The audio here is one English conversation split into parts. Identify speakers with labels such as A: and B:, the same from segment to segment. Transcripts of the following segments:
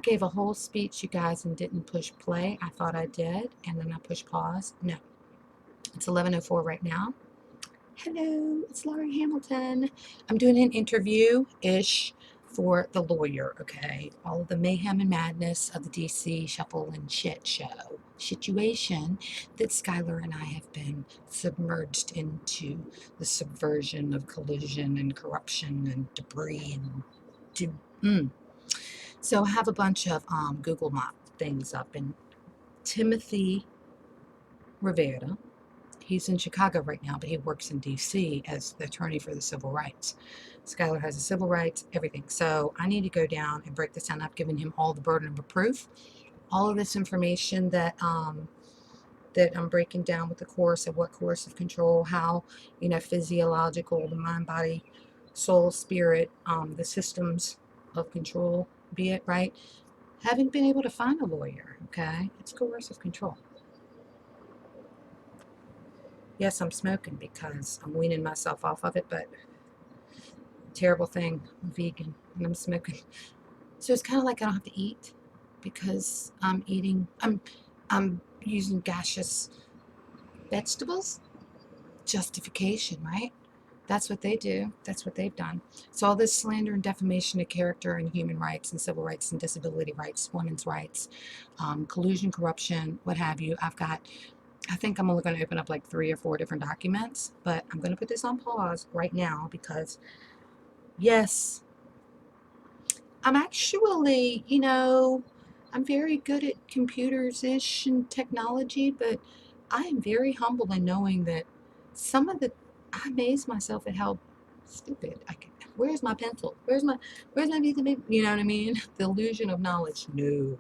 A: gave a whole speech, you guys, and didn't push play. I thought I did, and then I pushed pause. No. It's 11:04 right now. Hello, it's Laurie Hamilton. I'm doing an interview-ish for the lawyer, okay? All of the mayhem and madness of the DC shuffle and shit show situation that Skylar and I have been submerged into, the subversion of collision and corruption and debris and So I have a bunch of Google Map things up, and Timothy Rivera, he's in Chicago right now, but he works in DC as the attorney for the civil rights. Skylar has the civil rights, everything. So I need to go down and break this down. I've given him all the burden of proof, all of this information that that I'm breaking down with the course of what course of control, how, physiological, the mind, body, soul, spirit, the systems of control, be it, right? Haven't been able to find a lawyer, okay? It's coercive control. Yes, I'm smoking because I'm weaning myself off of it, but terrible thing, I'm vegan and I'm smoking. So it's kind of like I don't have to eat because I'm using gaseous vegetables. Justification, right? That's what they do. That's what they've done. So all this slander and defamation of character and human rights and civil rights and disability rights, women's rights, collusion, corruption, what have you. I think I'm only going to open up like 3 or 4 different documents, but I'm going to put this on pause right now because, yes, I'm actually, I'm very good at computers-ish and technology, but I am very humble in knowing that I amaze myself at how stupid I can. Where's my pencil? Where's my piece of paper? You know what I mean? The illusion of knowledge. No.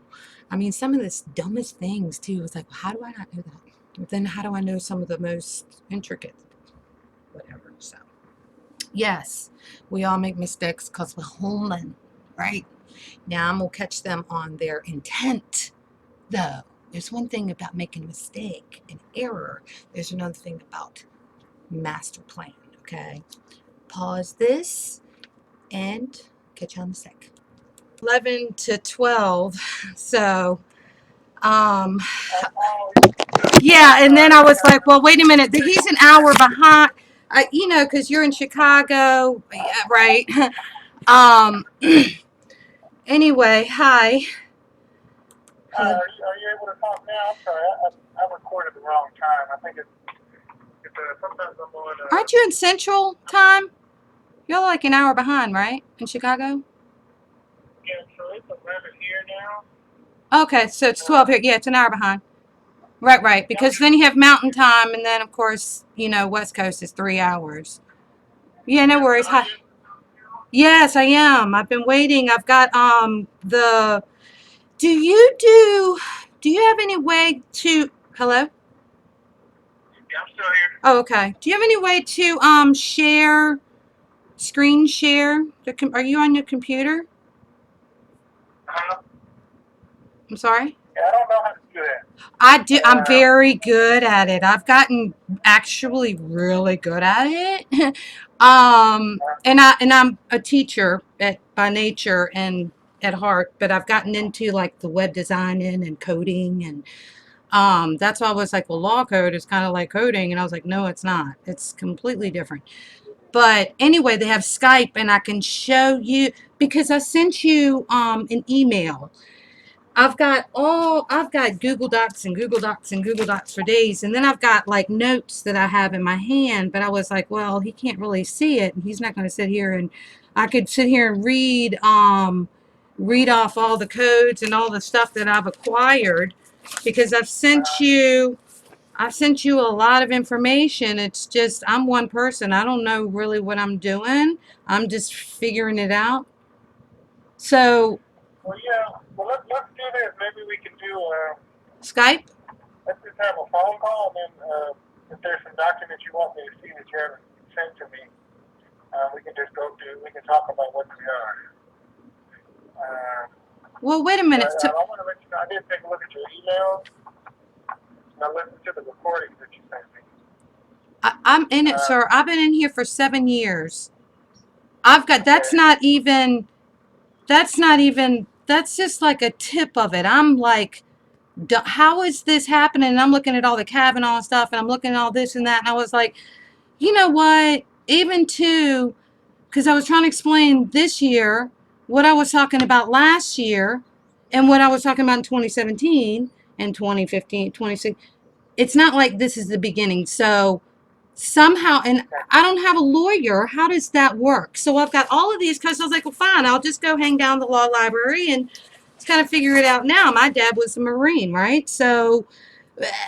A: I mean, some of the dumbest things, too. It's like, how do I not know that? But then how do I know some of the most intricate? Whatever. So, yes, we all make mistakes because we're human, right? Now, I'm going to catch them on their intent, though. There's one thing about making a mistake, an error. There's another thing about master plan, okay? Pause this and catch you on the sec. 11 to 12. So, yeah, and then I was like, well, wait a minute. He's an hour behind, because you're in Chicago, yeah, right? Anyway, hi.
B: Are you able to talk now? I'm sorry, I recorded the wrong time. I think it's sometimes I'm on.
A: Aren't you in Central Time? You're like an hour behind, right? In Chicago?
B: Yeah, so it's 11 here now.
A: Okay, so it's 12 here. Yeah, it's an hour behind. Right. Because then you have Mountain Time, and then, of course, West Coast is 3 hours. Yeah, no worries. Hi. Yes, I am. I've been waiting. I've got the. Do you have any way to? Hello?
B: Yeah, I'm still here.
A: Oh, okay. Do you have any way to screen share? Are you on your computer? I'm sorry?
B: Yeah, I don't know how to do that.
A: I do. I'm very good at it. I've gotten actually really good at it. And I'm a teacher by nature and at heart, but I've gotten into like the web designing and coding, and that's why I was like, well, law code is kind of like coding, and I was like, no, it's not. It's completely different. But anyway, they have Skype, and I can show you because I sent you an email. I've got Google Docs and Google Docs and Google Docs for days. And then I've got like notes that I have in my hand, but I was like, well, he can't really see it. And he's not going to sit here, and I could sit here and read off all the codes and all the stuff that I've acquired because I've sent you a lot of information. It's just, I'm one person. I don't know really what I'm doing. I'm just figuring it out. So,
B: Well, yeah. Well, let's do this. Maybe we can do
A: Skype?
B: let's just have a phone call, and then if there's some documents you want me to see that you haven't sent to me, we can just we can talk about what they are.
A: Well, wait a minute.
B: I want to let you know, I did take a look at your emails, and I listened to the recordings that you sent me.
A: I'm in it, sir. I've been in here for 7 years. I've got, that's not even that's just like a tip of it. I'm like, how is this happening? And I'm looking at all the Kavanaugh stuff, and I'm looking at all this and that, and I was like, you know what? Even too, because I was trying to explain this year what I was talking about last year and what I was talking about in 2017 and 2015, 2016. It's not like this is the beginning. So somehow, and I don't have a lawyer. How does that work? So I've got all of these because I was like, well, fine, I'll just go hang down the law library and just kind of figure it out now. My dad was a Marine, right? So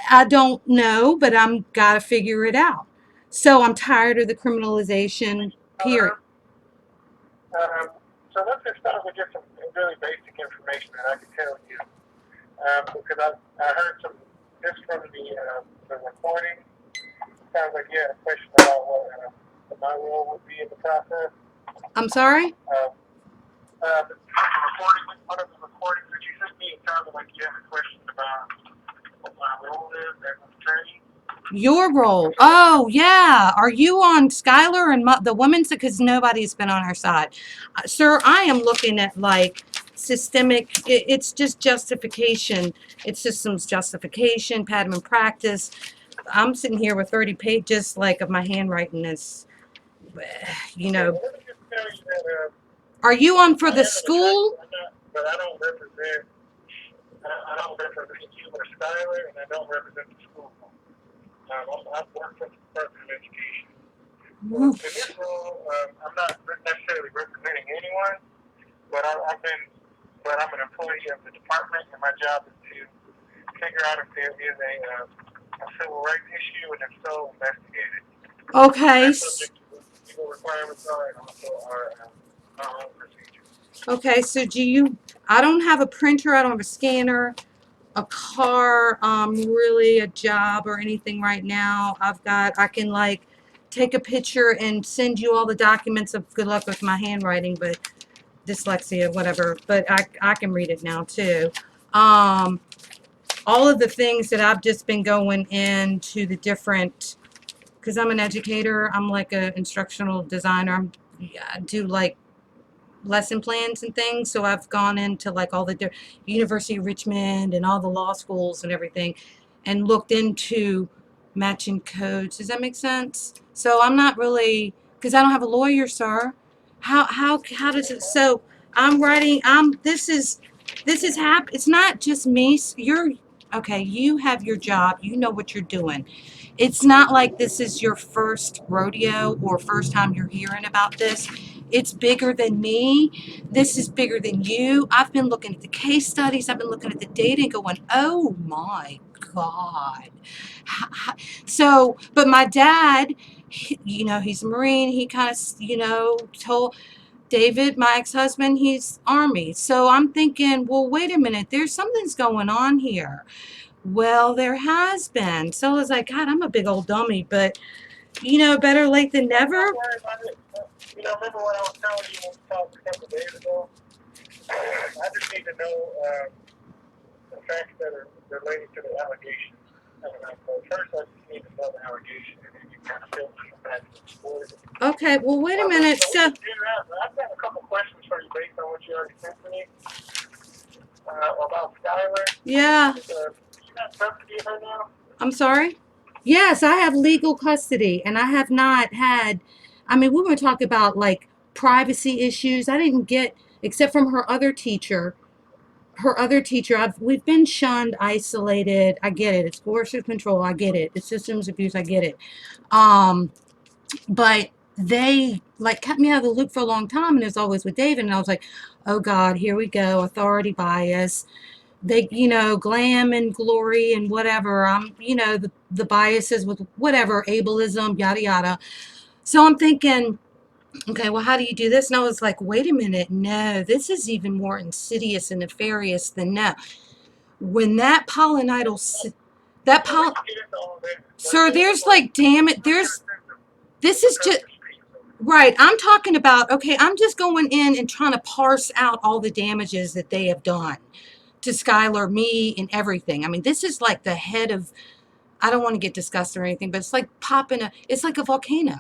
A: I don't know, but I'm got to figure it out. So I'm tired of the criminalization, period.
B: Um, um, so let's just start with just some really basic information that I can tell you, because I heard some this from the recording. Sounds like you had a question about what my role would be in the process.
A: I'm sorry?
B: The recording, one of the recordings that you sent me, it sounded like you had a question about what my role is as an attorney.
A: Your role. Oh, yeah. Are you on Skylar and the women's? Because nobody's been on our side. Sir, I am looking at like systemic, it's just justification. It's systems justification, pattern and practice. I'm sitting here with 30 pages like of my handwriting is, you
B: Okay,
A: know.
B: well, let me just tell you that
A: Are you on for
B: I
A: the
B: am an attorney,
A: school?
B: but I don't represent. I don't represent you or Skylar, and I don't represent the school. I've worked for the Department of Education. So in this role, I'm not necessarily representing anyone, but I'm an employee of the department, and my job is to figure out if there is a civil rights issue, and if so, investigate it.
A: Okay.
B: That's subject to what legal requirements are, and also our own procedures.
A: Okay, so I don't have a printer, I don't have a scanner, a car, really a job or anything right now. I can like take a picture and send you all the documents of good luck with my handwriting, but dyslexia, whatever, but I can read it now too. All of the things that I've just been going into the different, because I'm an educator, I'm like a instructional designer. I do like lesson plans and things. So I've gone into like all the University of Richmond and all the law schools and everything and looked into matching codes. Does that make sense? So I'm not really, because I don't have a lawyer, sir. How does it, so I'm writing, this is it's not just me. You're, okay, you have your job. You know what you're doing. It's not like this is your first rodeo or first time you're hearing about this. It's bigger than me. This is bigger than you. I've been looking at the case studies. I've been looking at the data and going, oh my God. So, but my dad, he's a Marine. He kind of, told David, my ex-husband, he's Army. So I'm thinking, well, wait a minute. Something's going on here. Well, there has been. So I was like, God, I'm a big old dummy, but better late than never.
B: Don't worry about it. Remember what I was telling you when we talked a couple of days ago? I just need to know the facts that are related to the allegation. So first, I just need to know the allegation, and then you kind of filter from that to support it.
A: Okay, well, wait a minute. So,
B: I've got a couple questions for you based on what you already sent to me about Skylar.
A: yeah,
B: You got custody of her now?
A: I'm sorry. Yes, I have legal custody, and I have not had. I mean, we were talking about like privacy issues. I didn't get, except from her other teacher. We've been shunned, isolated. I get it. It's coercive control. I get it. It's systems abuse. I get it. Um, but they like kept me out of the loop for a long time, and it was always with David. And I was like, oh God, here we go, authority bias. They, glam and glory and whatever. The biases with whatever, ableism, yada yada. So I'm thinking, okay, well, how do you do this? And I was like, wait a minute, no, this is even more insidious and nefarious than that. When that pollinatal, that poll, sir, there's like, damn it, this is just, right, I'm talking about, okay, I'm just going in and trying to parse out all the damages that they have done to Skylar, me, and everything. I mean, this is like the head of, I don't want to get disgusted or anything, but it's like it's like a volcano.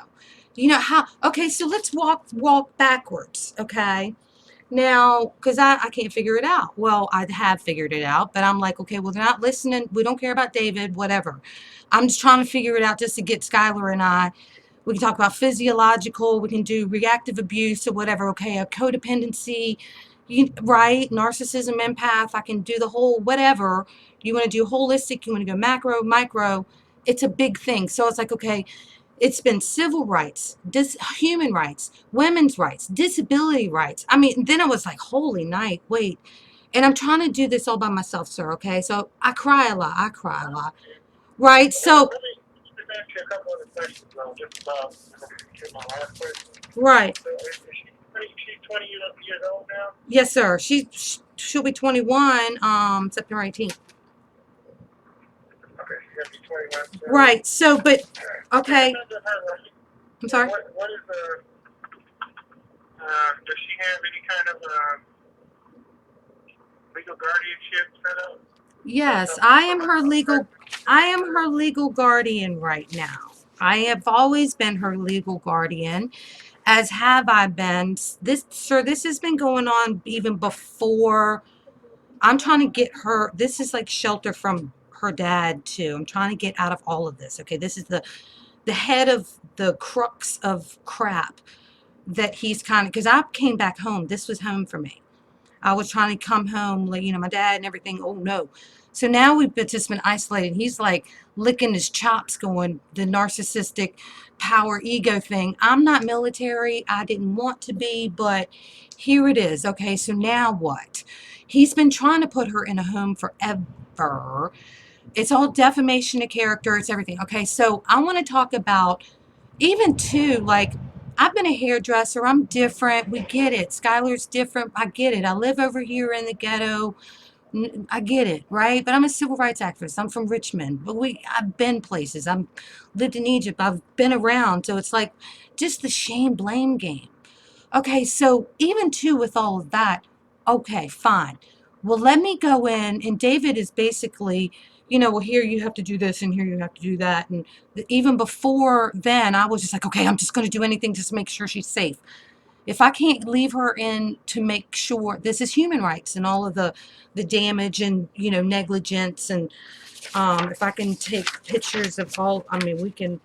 A: You know how, okay, so let's walk backwards, okay? Now, because I can't figure it out. Well, I have figured it out, but I'm like, okay, well, they're not listening. We don't care about David, whatever. I'm just trying to figure it out just to get Skylar and I. We can talk about physiological, we can do reactive abuse or whatever. Okay, a codependency, right? Narcissism, empath. I can do the whole whatever. You want to do holistic, you want to go macro, micro. It's a big thing. So it's like, okay, it's been civil rights, human rights, women's rights, disability rights. I mean, then I was like, holy night, wait. And I'm trying to do this all by myself, sir, okay? So I cry a lot. I cry a lot. Right? So,
B: Let me ask you a couple other questions, just about, my last question.
A: right.
B: So she's 20 years old now?
A: Yes, sir. She'll be 21 September 18th.
B: Okay, she's going to be 21 soon.
A: Right. So, but, okay. I'm sorry?
B: What is the, does she have any kind of legal guardianship set up?
A: Yes, I am her legal guardian right now. I have always been her legal guardian, as have I been. This has been going on even before. I'm trying to get her, this is like shelter from her dad too. I'm trying to get out of all of this. Okay, this is the head of the crux of crap that he's kind of, because I came back home. This was home for me. I was trying to come home, like, my dad and everything. Oh no. So now we've just been isolated. He's like licking his chops going, the narcissistic power ego thing. I'm not military. I didn't want to be, but here it is. Okay, so now what? He's been trying to put her in a home forever. It's all defamation of character. It's everything. Okay, so I want to talk about even too, like, I've been a hairdresser. I'm different. We get it. Skylar's different. I get it. I live over here in the ghetto. I get it, right? But I'm a civil rights activist. I'm from Richmond. But I've been places. I'm lived in Egypt. I've been around. So it's like just the shame blame game. Okay, so even too with all of that, okay, fine. Well, let me go in, and David is basically, well, here you have to do this, and here you have to do that. And even before then, I was just like, okay, I'm just going to do anything just to make sure she's safe. If I can't leave her in to make sure this is human rights and all of the damage and, negligence, and if I can take pictures of all, I mean, we can,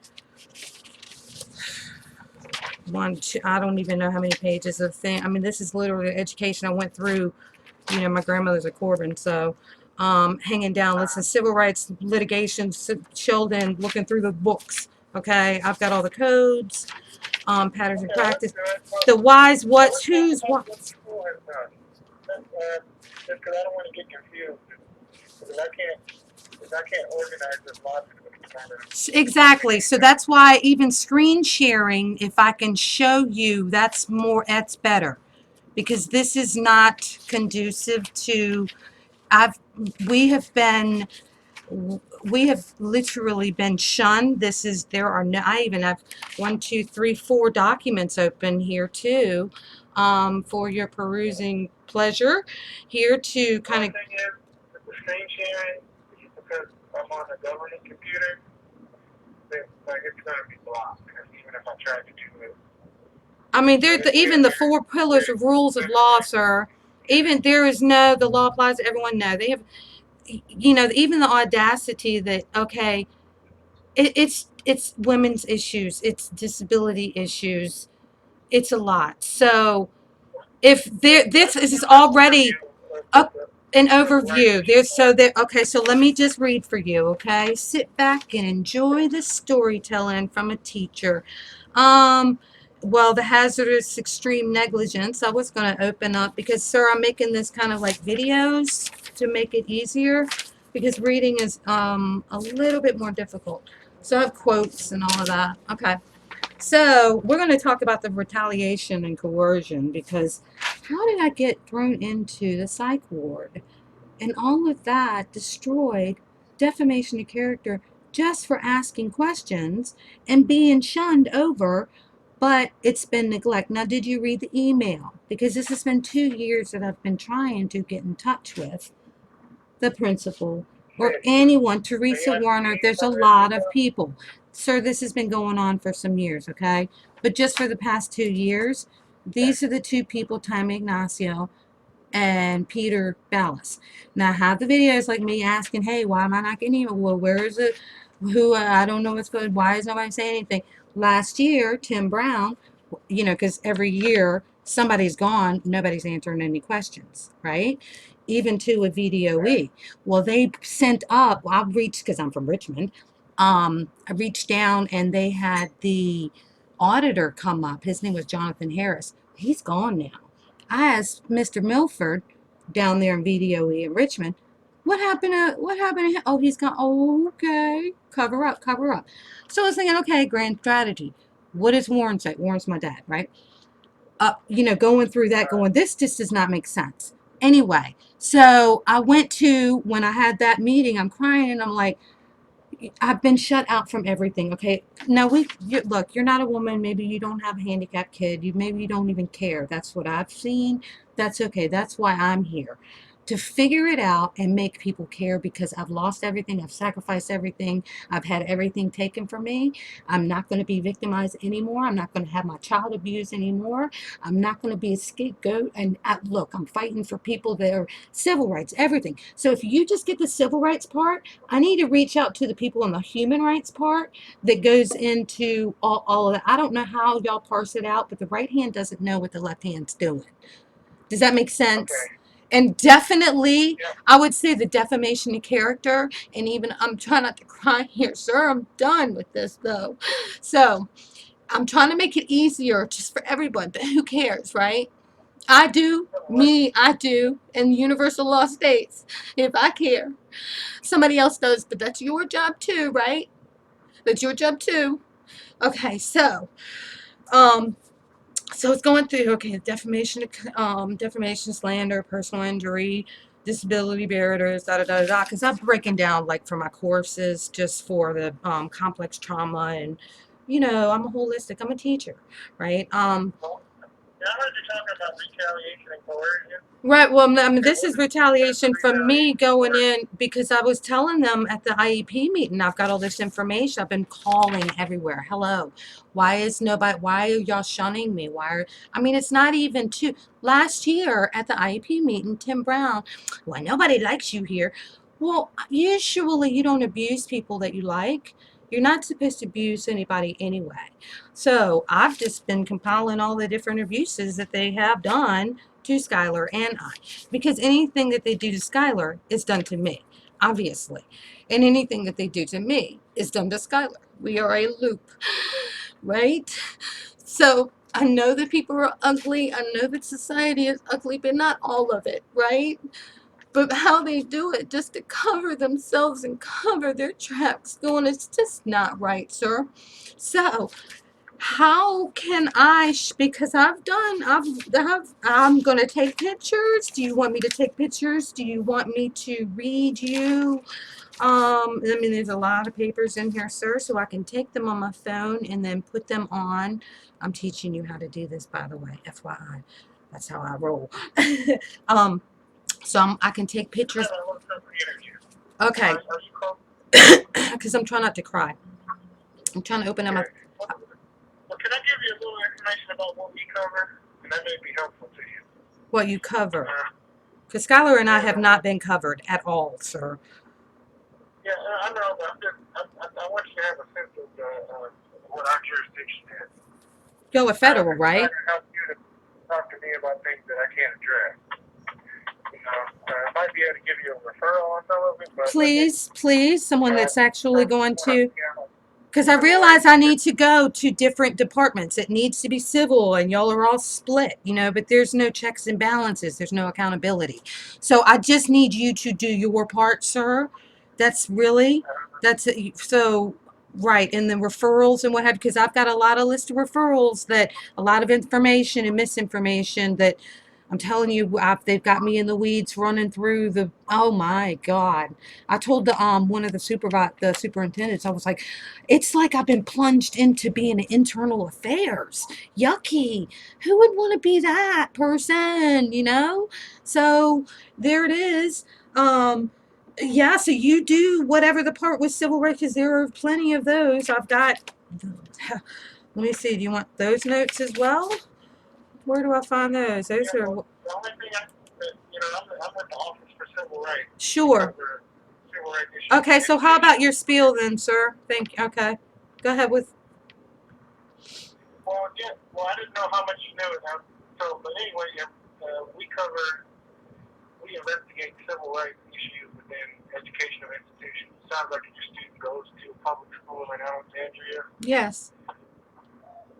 A: one, two, I don't even know how many pages of thing. I mean, this is literally education I went through. My grandmother's a Corbin, so hanging down, listen, civil rights litigation, Sheldon, looking through the books. Okay, I've got all the codes, patterns and practice, the whys, what's, who's, what.
B: Just because I don't want to get confused, because I can't organize this lawsuit.
A: Exactly. So that's why even screen sharing, if I can show you, that's better, because this is not conducive to, we have been, we have literally been shunned. I even have 1, 2, 3, 4 documents open here too, for your perusing pleasure, here to kind of.
B: The thing is, the screen sharing, because I'm on a government computer, it's going to be blocked, even if I try to do it.
A: I mean, even the 4 pillars of rules of law, sir. Even there is the law applies to everyone. No, they have, even the audacity that, okay, it's women's issues, it's disability issues, it's a lot. So if this is already an overview, okay, so let me just read for you. Okay, sit back and enjoy the storytelling from a teacher. Well, the hazardous extreme negligence, I was going to open up because, sir, I'm making this kind of like videos to make it easier, because reading is a little bit more difficult. So I have quotes and all of that. Okay. So we're going to talk about the retaliation and coercion, because how did I get thrown into the psych ward? And all of that destroyed, defamation of character, just for asking questions and being shunned over, but it's been neglect. Now, did you read the email? Because this has been 2 years that I've been trying to get in touch with the principal or anyone. Teresa Warner, there's a lot of people. Sir, this has been going on for some years, okay? But just for the past 2 years, These are the two people, Time Ignacio and Peter Ballas. Now, I have the videos like me asking, hey, why am I not getting email? Well, where is it? Who, I don't know what's going on. Why is nobody saying anything? Last year, Tim Brown, you know, because every year somebody's gone, nobody's answering any questions, right? Even to a VDOE. Well, they sent up, well, I reached, because I'm from Richmond, I reached down and they had the auditor come up. His name was Jonathan Harris. He's gone now. I asked Mr. Milford down there in VDOE in Richmond, what happened to him? Oh, he's gone. Oh, okay. Cover up, cover up. So I was thinking, okay, grand strategy. What does Warren say? Warren's my dad, right? You know, going through that, going, this just does not make sense. Anyway, so I went to, when I had that meeting, I'm crying and I'm like, I've been shut out from everything. Okay. Now look, you're not a woman. Maybe you don't have a handicapped kid. Maybe you don't even care. That's what I've seen. That's okay. That's why I'm here, to figure it out and make people care, because I've lost everything. I've sacrificed everything. I've had everything taken from me. I'm not going to be victimized anymore. I'm not going to have my child abused anymore. I'm not going to be a scapegoat. And look, I'm fighting for people that are civil rights, everything. So if you just get the civil rights part, I need to reach out to the people on the human rights part that goes into all of that. I don't know how y'all parse it out, but the right hand doesn't know what the left hand's doing. Does that make sense?
B: Okay.
A: And definitely,
B: Yeah.
A: I would say the defamation of character, and even, I'm trying not to cry here, sir. I'm done with this, though. So I'm trying to make it easier just for everyone, but who cares, right? I do. Me, I do. And universal law states, if I care. Somebody else does, but that's your job too, right? That's your job too. Okay, um, so it's going through, okay, defamation, slander, personal injury, disability barriers, da da da da. Because I'm breaking down, like, for my courses, just for the complex trauma, and you know, I'm a holistic. I'm a teacher, right?
B: Yeah, I heard you talking about retaliation and coercion.
A: Right. Well, I mean, this is retaliation from me going in, because I was telling them at the IEP meeting, I've got all this information. I've been calling everywhere. Hello. Why are y'all shunning me? I mean, it's not even last year at the IEP meeting, Tim Brown, well, nobody likes you here. Well, usually you don't abuse people that you like. You're not supposed to abuse anybody anyway. So I've just been compiling all the different abuses that they have done to Skylar and I, because anything that they do to Skylar is done to me, obviously, and anything that they do to me is done to Skylar. We are a loop, right? So I know that people are ugly. I know that society is ugly, but not all of it, right? But how they do it just to cover themselves and cover their tracks, going, it's just not right, sir. So how can I, because I'm going to take pictures. Do you want me to take pictures? Do you want me to read you? I mean, there's a lot of papers in here, sir, so I can take them on my phone and then put them on. I'm teaching you how to do this, by the way, FYI. That's how I roll. I can take pictures. Okay. Because I'm trying not to cry. I'm trying to open up my...
B: Well, can I give you a little information about what we cover? And that may be helpful to you.
A: What you cover. Because Skylar and I have not been covered at all, sir.
B: Yeah, I know, but I want you to have a sense of what our jurisdiction is.
A: Go with federal, right?
B: I'm trying to help you to talk to me about things that I can't address. You know, I might be able to give you a referral on some of it, but...
A: Please, someone that's actually going to... Because I realize I need to go to different departments. It needs to be civil, and y'all are all split, you know, but there's no checks and balances. There's no accountability. So I just need you to do your part, sir. So, right, and the referrals and what have you, because I've got a lot of list of referrals, that a lot of information and misinformation that I'm telling you, they've got me in the weeds running through the, oh my God. I told one of the superintendents, I was like, it's like I've been plunged into being internal affairs. Yucky. Who would want to be that person, you know? So there it is. Yeah, so you do whatever the part with civil rights, because there are plenty of those. I've got, let me see, do you want those notes as well? Where do I find those? Those
B: Yeah,
A: are
B: well, the only thing I'm with the Office for Civil Rights. We
A: sure.
B: cover civil rights issues in
A: Okay, so how about
B: education.
A: your spiel then, sir? Thank you. Okay, go ahead with.
B: Well, yeah, well, I didn't know how much you knew. So, but anyway, yeah, we investigate civil rights issues within educational institutions. It sounds like your student goes to a public school in Alexandria,
A: Yes,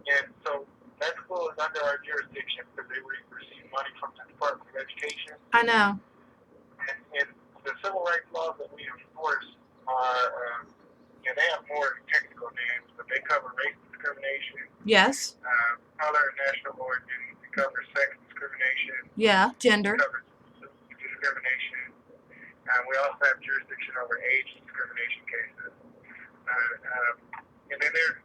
B: and so that school is under our jurisdiction because they receive money from the Department of Education.
A: I know.
B: And the civil rights laws that we enforce are, and they have more technical names, but they cover race discrimination,
A: Yes.
B: color and national origin. It covers sex discrimination.
A: Yeah.
B: It
A: Gender.
B: covers discrimination. We also have jurisdiction over age discrimination cases. And then there's,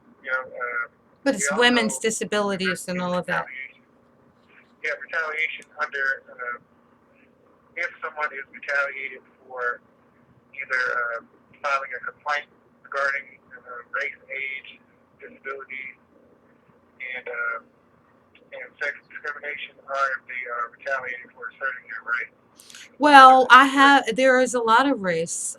A: But
B: we
A: it's women's
B: also
A: disabilities and
B: investigate
A: all of that.
B: retaliation. Yeah, retaliation under if someone is retaliated for either filing a complaint regarding race, age, disability, and sex discrimination, or if they are retaliated for asserting their rights.
A: Well, there is a lot of race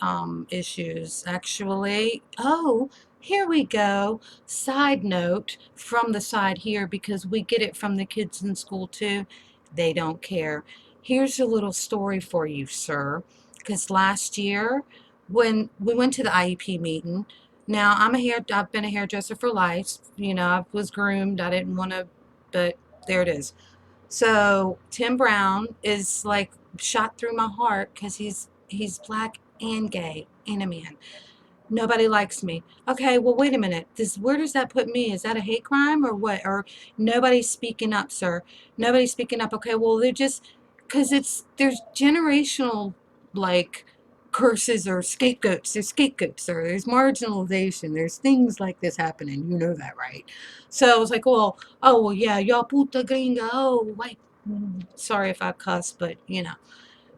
A: issues actually. Oh, here we go. Side note from the side here because we get it from the kids in school too. They don't care. Here's a little story for you, sir. Because last year when we went to the IEP meeting, now I've been a hairdresser for life. You know, I was groomed. I didn't want to, but there it is. So Tim Brown is like shot through my heart because he's black and gay and a man. Nobody likes me. Okay, well wait a minute. Where does that put me? Is that a hate crime or what? Or nobody's speaking up, sir? Nobody's speaking up. Okay, well they're just because there's generational like curses or scapegoats. There's scapegoats, sir. There's marginalization. There's things like this happening. You know that, right? So I was like, well, oh well, yeah, y'all puta gringa. Oh, white. Sorry if I cuss, but you know.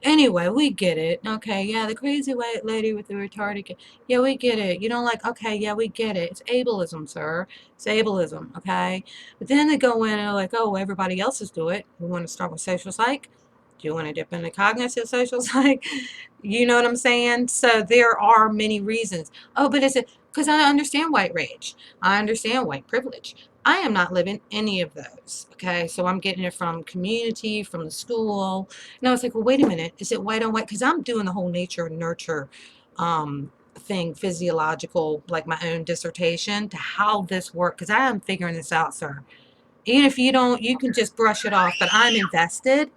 A: Anyway, we get it. Okay, yeah, the crazy white lady with the retarded kid. Yeah, we get it. You don't like, okay, yeah, we get it. It's ableism, sir. It's ableism, okay? But then they go in and they're like, oh, everybody else is doing it. We want to start with social psych. Do you want to dip into cognitive social psych? You know what I'm saying? So there are many reasons. Oh, but is it because I understand white rage? I understand white privilege. I am not living any of those. Okay, so I'm getting it from community, from the school, and I was like, well, wait a minute. Is it white on white? Because I'm doing the whole nature and nurture thing, physiological, like my own dissertation to how this works. Because I am figuring this out, sir. Even if you don't, you can just brush it off. But I'm invested,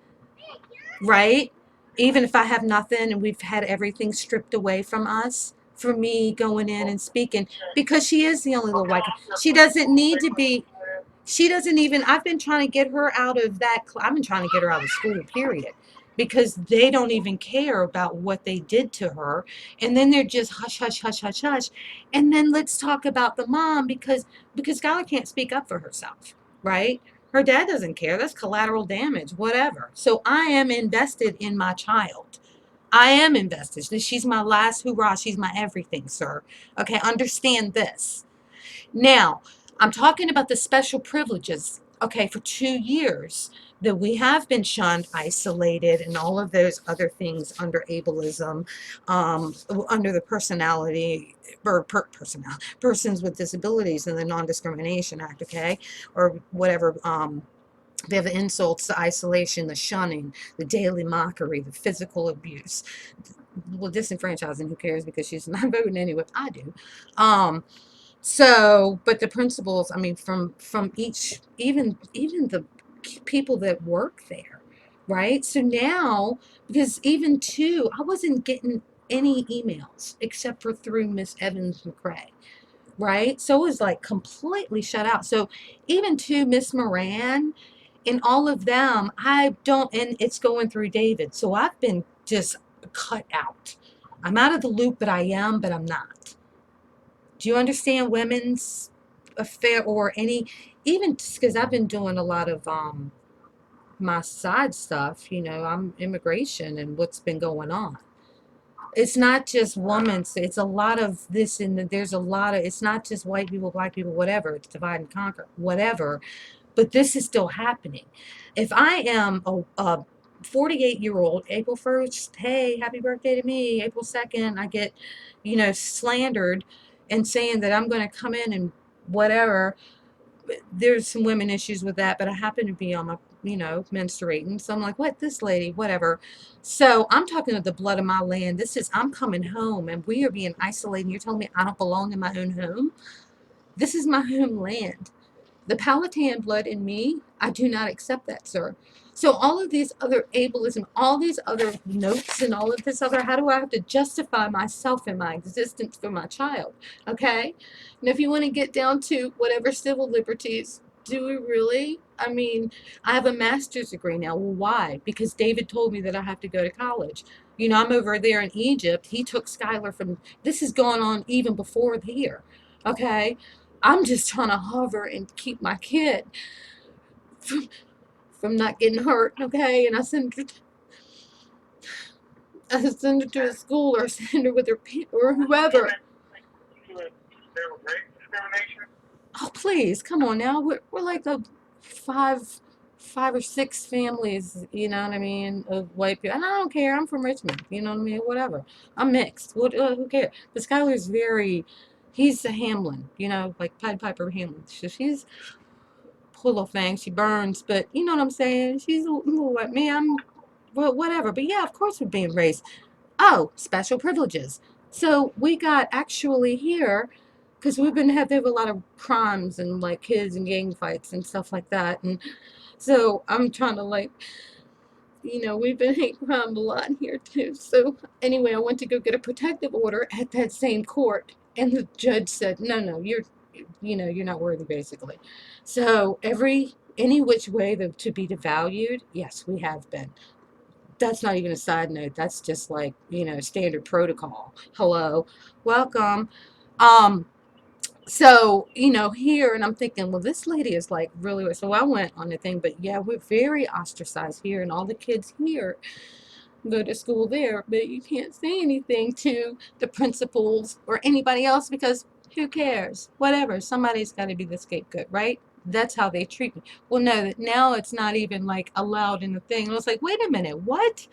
A: right? Even if I have nothing and we've had everything stripped away from us, for me going in and speaking, because she is the only little
B: Okay,
A: white girl.
B: well, just
A: She
B: for the
A: doesn't need
B: sake
A: to
B: of
A: be she doesn't even I've been trying to get her out of that I've been trying to get her out of school, period, because they don't even care about what they did to her, and then they're just hush hush hush hush hush. And then let's talk about the mom, because Skylar can't speak up for herself, right? Her dad doesn't care. That's collateral damage, whatever. So I am invested in my child. I am invested. She's my last hurrah. She's my everything, sir. Okay, understand this. Now, I'm talking about the special privileges, okay, for 2 years that we have been shunned, isolated, and all of those other things under ableism, under the personality or persons with disabilities in the Non-Discrimination Act, okay, or whatever. They have the insults, the isolation, the shunning, the daily mockery, the physical abuse. Well, disenfranchising, who cares because she's not voting anyway. I do. So, but the principals, I mean, from each, even the people that work there, right? So now, because even too, I wasn't getting any emails except for through Miss Evans McCrae, right? So it was like completely shut out. So even to Miss Moran and all of them, I don't, and it's going through David. So I've been just cut out. I'm out of the loop, but I am, but I'm not. Do you understand women's affair or any, even because I've been doing a lot of my side stuff, I'm immigration and what's been going on. It's not just women's, it's a lot of this, and there's a lot of, it's not just white people, black people, whatever, it's divide and conquer, whatever. But this is still happening. If I am a 48-year-old, April 1st, hey, happy birthday to me. April 2nd, I get, slandered and saying that I'm going to come in and whatever. There's some women issues with that, but I happen to be on my, menstruating. So I'm like, what, this lady, whatever. So I'm talking of the blood of my land. I'm coming home and we are being isolated. You're telling me I don't belong in my own home? This is my homeland. The Powhatan blood in me, I do not accept that, sir. So all of these other ableism, all these other notes and all of this other, how do I have to justify myself and my existence for my child? Okay? And if you want to get down to whatever civil liberties, do we really? I mean, I have a master's degree now. Well, why? Because David told me that I have to go to college. I'm over there in Egypt. He took Skylar from, this is going on even before here. Okay? I'm just trying to hover and keep my kid from not getting hurt, okay? And I send her to a school or send her with her or whoever.
B: There was race discrimination.
A: Oh, please, come on now. We're like a five or six families, you know what I mean, of white people. And I don't care. I'm from Richmond, you know what I mean? Whatever. I'm mixed. Who cares? But Skylar's he's a Hamlin, like Pied Piper Hamlin. So she's poor little thing. She burns, but you know what I'm saying? She's a little like me. Well, whatever. But yeah, of course we're being raised. Oh, special privileges. So we got actually here, because there were a lot of crimes and like kids and gang fights and stuff like that. And so I'm trying to we've been hate crime a lot here too. So anyway, I went to go get a protective order at that same court, and the judge said, no, you're not worthy, basically. So any which way to be devalued, yes, we have been. That's not even a side note. That's just like, standard protocol. Hello, welcome. Um, so, here, and I'm thinking, well, this lady is like really, so I went on the thing, but yeah, we're very ostracized here, and all the kids here go to school there, but you can't say anything to the principals or anybody else because who cares? Whatever. Somebody's got to be the scapegoat, right? That's how they treat me. Well, no, now it's not even like allowed in the thing. And I was like, wait a minute, what?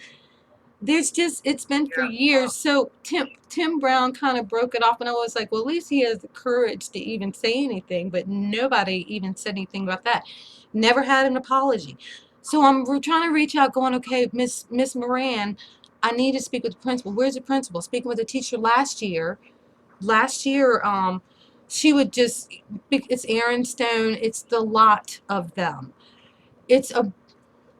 A: It's been for
B: Yeah.
A: years. So Tim Brown kind of broke it off, and I was like, well, at least he has the courage to even say anything, but nobody even said anything about that. Never had an apology. So we're trying to reach out, going, okay, Miss Moran, I need to speak with the principal. Where's the principal? Speaking with the teacher last year. She would just, it's Aaron Stone, it's the lot of them. It's a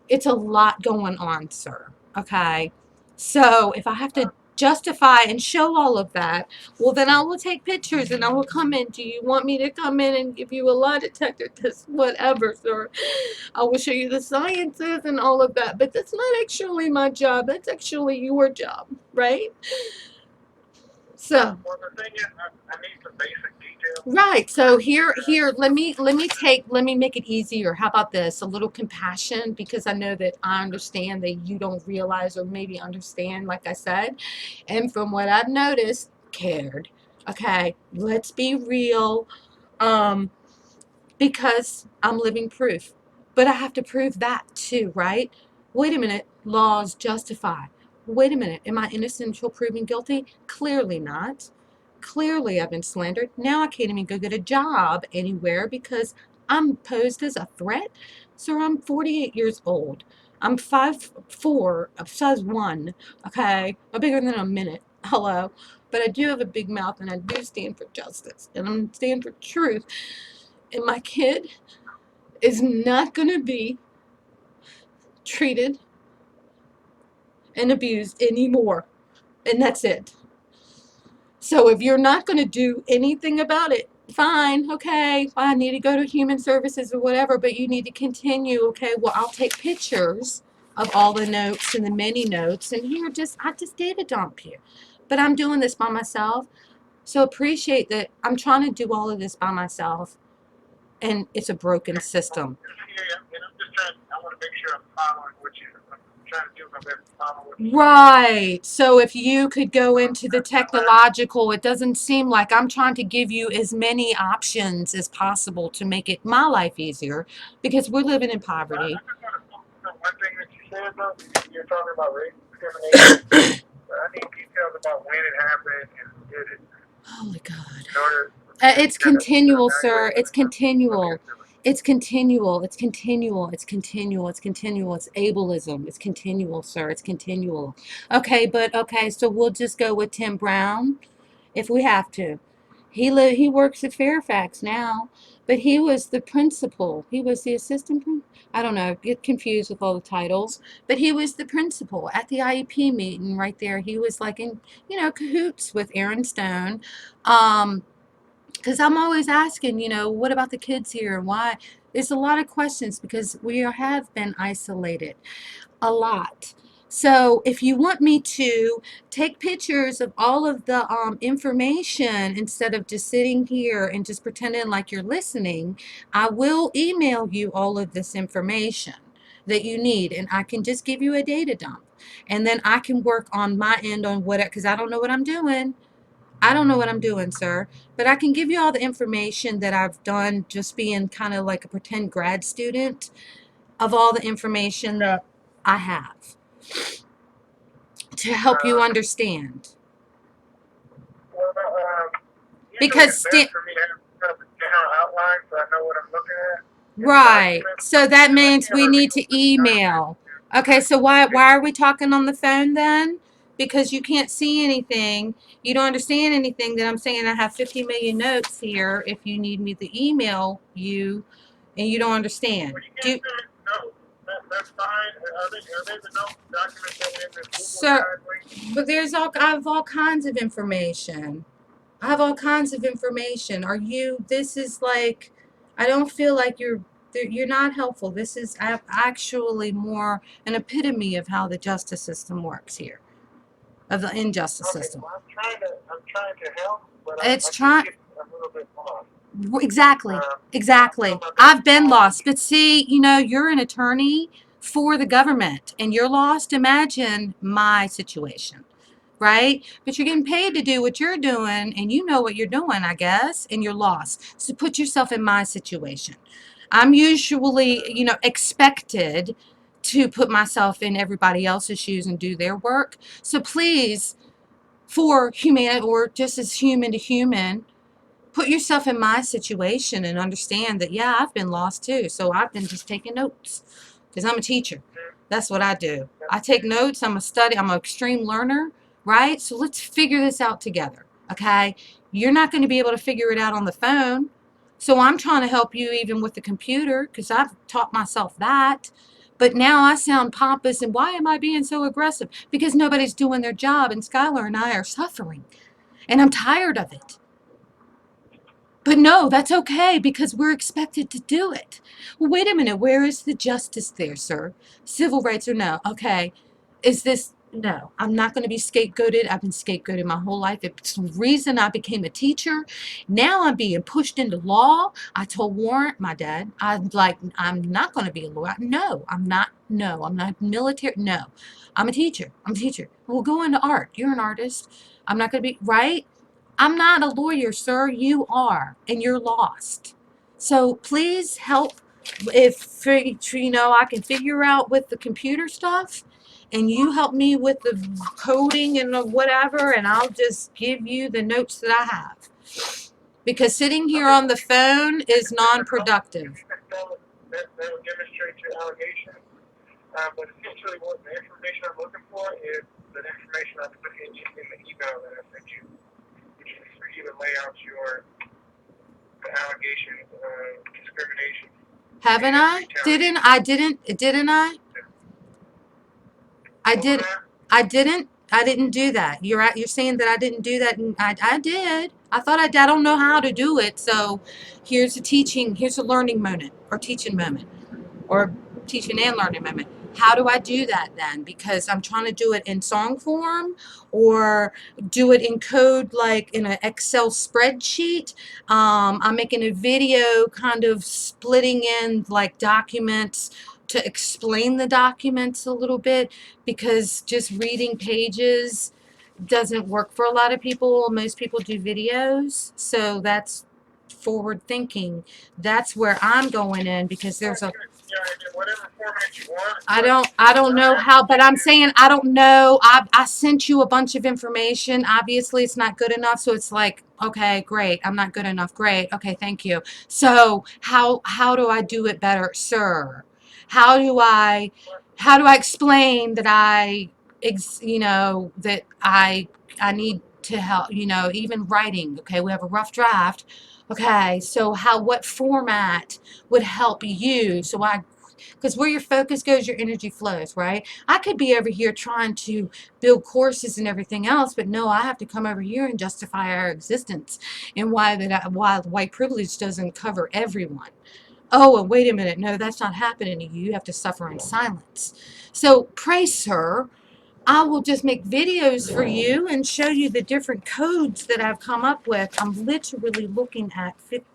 A: it's a lot going on, sir. Okay. So if I have to justify and show all of that, well, then I will take pictures and I will come in. Do you want me to come in and give you a lie detector test? Whatever, sir. I will show you the sciences and all of that. But that's not actually my job. That's actually your job, right? So.
B: Well, the thing is, I need some basic details.
A: Right. So here, let me make it easier. How about this? A little compassion, because I know that I understand that you don't realize or maybe understand, like I said. And from what I've noticed, cared. Okay, let's be real. Um, because I'm living proof. But I have to prove that too, right? Wait a minute, laws justify. Wait a minute, am I innocent until proven guilty? Clearly not. Clearly I've been slandered. Now I can't even go get a job anywhere because I'm posed as a threat. Sir, I'm 48 years old. I'm 5'4", size 1, okay? I'm bigger than a minute. Hello. But I do have a big mouth and I do stand for justice and I'm stand for truth. And my kid is not going to be treated and abused anymore. And that's it. So if you're not going to do anything about it, fine, okay, I need to go to human services or whatever, but you need to continue, okay, well, I'll take pictures of all the notes and the many notes, and I just data dump you. But I'm doing this by myself. So appreciate that I'm trying to do all of this by myself, and it's a broken system.
B: Yeah, and I'm just trying. I want to make sure I'm following what you. trying to do my best to follow what you're saying.
A: Right. So if you could go into the technological, it doesn't seem like I'm trying to give you as many options as possible to make it my life easier because we're living in
B: I
A: poverty.
B: just want to focus on one thing that you said, though. You're talking about race discrimination. But I need details about when it happened and who did it
A: Holy God.
B: in order for me to
A: It's
B: kind of
A: continual, sir.
B: evaluate
A: It's
B: whether or not to look
A: continual.
B: into it.
A: It's continual. It's continual. It's continual. It's continual. It's ableism. It's continual, sir. It's continual. Okay, but okay, so we'll just go with Tim Brown if we have to. He works at Fairfax now, but he was the principal. He was the assistant. I don't know. Get confused with all the titles, but he was the principal at the IEP meeting right there. He was like in cahoots with Aaron Stone. Because I'm always asking, what about the kids here and why? There's a lot of questions because we have been isolated a lot. So if you want me to take pictures of all of the information instead of just sitting here and just pretending like you're listening, I will email you all of this information that you need, and I can just give you a data dump. And then I can work on my end on what, because I don't know what I'm doing. I don't know what I'm doing, sir, but I can give you all the information that I've done just being kind of like a pretend grad student of all the information that I have to help you
B: Uh,
A: understand.
B: well, usually
A: Because,
B: it's best for me to have kind of a general outline so I know what I'm looking at in the
A: right,
B: document.
A: so that
B: Because I
A: means
B: can't
A: we
B: ever
A: need
B: read
A: to
B: over the document
A: email. Okay, so why are we talking on the phone then? Because you can't see anything. You don't understand anything that I'm saying. I have 50 million notes here if you need me to email you and you don't understand.
B: Well, you can't send me notes. That's fine. Are they the notes documents that are in this Google
A: Sir,
B: Drive link?
A: but I have all kinds of information. I have all kinds of information. This is like, I don't feel like you're not helpful. This is actually more an epitome of how the justice system works here, of the injustice
B: Okay,
A: system.
B: well, I'm trying to help, but
A: It's
B: I keep
A: trying,
B: getting a little bit lost.
A: exactly,
B: So I'll do
A: exactly.
B: my best
A: I've
B: to
A: been
B: follow
A: lost,
B: you.
A: but see, you're an attorney for the government and you're lost. Imagine my situation. Right? But you're getting paid to do what you're doing, and you know what you're doing, I guess, and you're lost. So put yourself in my situation. I'm usually, expected to put myself in everybody else's shoes and do their work. So please, for human or just as human to human, put yourself in my situation and understand that, yeah, I've been lost too. So I've been just taking notes because I'm a teacher. That's what I do. I take notes. I'm an extreme learner, right? So let's figure this out together, okay? You're not going to be able to figure it out on the phone. So I'm trying to help you even with the computer because I've taught myself that. But now I sound pompous, and why am I being so aggressive? Because nobody's doing their job, and Skylar and I are suffering, and I'm tired of it. But no, that's okay because we're expected to do it. Well, wait a minute. Where is the justice there, sir? Civil rights or no? Okay. Is this. No, I'm not going to be scapegoated. I've been scapegoated my whole life. It's the reason I became a teacher. Now I'm being pushed into law. I told Warrant, my dad, I'm not going to be a lawyer. No, I'm not. No, I'm not military. No, I'm a teacher. I'm a teacher. We'll go into art. You're an artist. I'm not going to be, right? I'm not a lawyer, sir. You are, and you're lost. So please help if I can figure out with the computer stuff, and you help me with the coding and the whatever, and I'll just give you the notes that I have. Because sitting here
B: Okay,
A: on
B: well,
A: the phone
B: you
A: is
B: can send a note. If
A: non-productive.
B: you can tell it, that will demonstrate your allegation. But essentially, what the information I'm looking for is the information I put in the email that I sent you, which is for you to lay out your the allegations of discrimination
A: Haven't
B: and
A: I? Didn't
B: retaliation.
A: I? Didn't I? I
B: What was
A: did.
B: that?
A: I didn't. I didn't do that. You're saying that I didn't do that, and I did. I thought I did. I don't know how to do it. So here's a teaching. Here's a learning moment or teaching moment or teaching and learning moment. How do I do that then? Because I'm trying to do it in song form or do it in code like in an Excel spreadsheet. I'm making a video kind of splitting in like documents to explain the documents a little bit, because just reading pages doesn't work for a lot of people. Most people do videos, so that's forward thinking. That's where I'm going in, because there's a
B: in whatever format you want.
A: I don't know how, but I'm saying I don't know. I sent you a bunch of information. Obviously, it's not good enough. So it's like, okay, great. I'm not good enough. Great. Okay, thank you. So how do I do it better, sir? How do I explain that that I need to help, even writing. Okay, we have a rough draft. Okay, so what format would help you, so I, because where your focus goes, your energy flows, right? I could be over here trying to build courses and everything else, but no, I have to come over here and justify our existence, and why white privilege doesn't cover everyone. Oh, and wait a minute, no, that's not happening to you. You have to suffer in silence. So pray, sir, I will just make videos for you and show you the different codes that I've come up with. I'm literally looking at 50,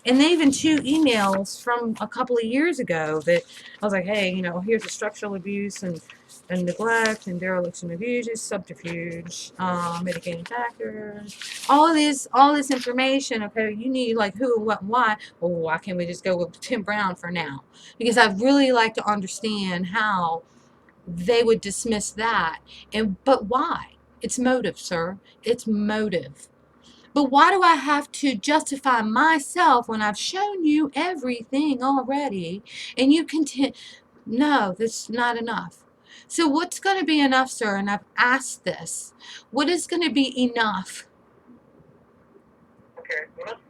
A: and even 2 emails from a couple of years ago that I was like, hey, here's the structural abuse and neglect and dereliction of uses, subterfuge, mitigating factors, all this information. Okay, you need like who, what, why. Well, why can't we just go with Tim Brown for now? Because I'd really like to understand how they would dismiss that. But why? It's motive, sir. It's motive. But why do I have to justify myself when I've shown you everything already? And you continue. No, that's not enough. So what's going to be enough, sir? And I've asked this. What is going to be enough?
B: Okay, well,